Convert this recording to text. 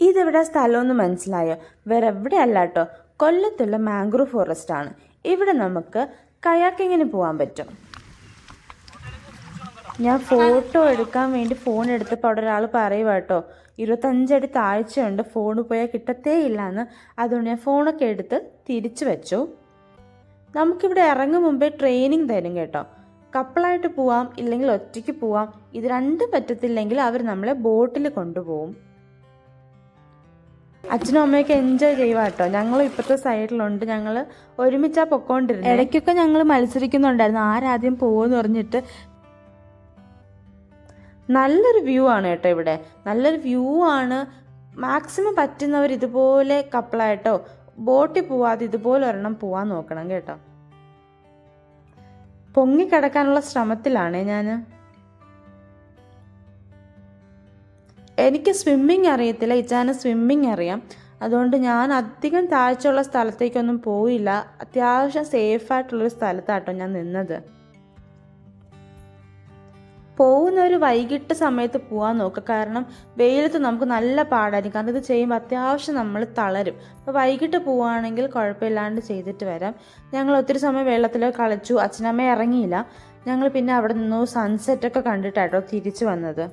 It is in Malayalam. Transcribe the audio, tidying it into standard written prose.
ഇതെവിടെ സ്ഥലമൊന്നും മനസ്സിലായോ? വേറെ എവിടെയല്ല കേട്ടോ, കൊല്ലത്തുള്ള മാംഗ്രൂവ് ഫോറസ്റ്റ് ആണ്. ഇവിടെ നമുക്ക് കയാക്കിങ്ങിന് പോകാൻ പറ്റും. ഞാൻ ഫോട്ടോ എടുക്കാൻ വേണ്ടി ഫോൺ എടുത്തപ്പോൾ അവിടെ ഒരാൾ പറയുക കേട്ടോ, 25 അടി താഴ്ചയുണ്ട്, ഫോൺ പോയാൽ കിട്ടത്തേ ഇല്ലയെന്ന്. അതുകൊണ്ട് ഞാൻ ഫോണൊക്കെ എടുത്ത് തിരിച്ചു വെച്ചു. നമുക്കിവിടെ ഇറങ്ങും മുമ്പേ ട്രെയിനിങ് തരും കേട്ടോ. കപ്പിളായിട്ട് പോവാം, ഇല്ലെങ്കിൽ ഒറ്റയ്ക്ക് പോവാം. ഇത് രണ്ടും പറ്റത്തില്ലെങ്കിൽ അവർ നമ്മളെ ബോട്ടിൽ കൊണ്ടുപോകും. അച്ഛനും അമ്മയൊക്കെ എൻജോയ് ചെയ്യുക കേട്ടോ. ഞങ്ങൾ ഇപ്പോഴത്തെ സൈഡിലുണ്ട്, ഞങ്ങൾ ഒരുമിച്ചാണ് പൊക്കോണ്ടിരുന്നത്. ഇടയ്ക്കൊക്കെ ഞങ്ങൾ മത്സരിക്കുന്നുണ്ടായിരുന്നു ആരാദ്യം പോകുമെന്ന് പറഞ്ഞിട്ട്. നല്ലൊരു വ്യൂ ആണ് കേട്ടോ ഇവിടെ, നല്ലൊരു വ്യൂ ആണ്. മാക്സിമം പറ്റുന്നവർ ഇതുപോലെ കപ്പിളായിട്ടോ ബോട്ടിൽ പോവാതെ ഇതുപോലെ ഒരെണ്ണം പോവാൻ നോക്കണം കേട്ടോ. പൊങ്ങിക്കിടക്കാനുള്ള ശ്രമത്തിലാണ് ഞാൻ. എനിക്ക് സ്വിമ്മിങ് അറിയത്തില്ല, ഇച്ചാന് സ്വിമ്മിങ് അറിയാം. അതുകൊണ്ട് ഞാൻ അധികം താഴ്ചയുള്ള സ്ഥലത്തേക്കൊന്നും പോയില്ല. അത്യാവശ്യം സേഫായിട്ടുള്ളൊരു സ്ഥലത്താട്ടോ ഞാൻ നിന്നത്. പോകുന്നവർ വൈകിട്ട് സമയത്ത് പോകാൻ നോക്കുക, കാരണം വെയിലത്ത് നമുക്ക് നല്ല പാടായിരിക്കും. കാരണം ഇത് ചെയ്യുമ്പോൾ അത്യാവശ്യം നമ്മൾ തളരും. അപ്പോൾ വൈകിട്ട് പോവുകയാണെങ്കിൽ കുഴപ്പമില്ലാണ്ട് ചെയ്തിട്ട് വരാം. ഞങ്ങൾ ഒത്തിരി സമയം വെള്ളത്തിലൊക്കെ കളിച്ചു. അച്ഛനമ്മ ഇറങ്ങിയില്ല. ഞങ്ങൾ പിന്നെ അവിടെ നിന്നു സൺസെറ്റൊക്കെ കണ്ടിട്ടാട്ടോ തിരിച്ചു വന്നത്.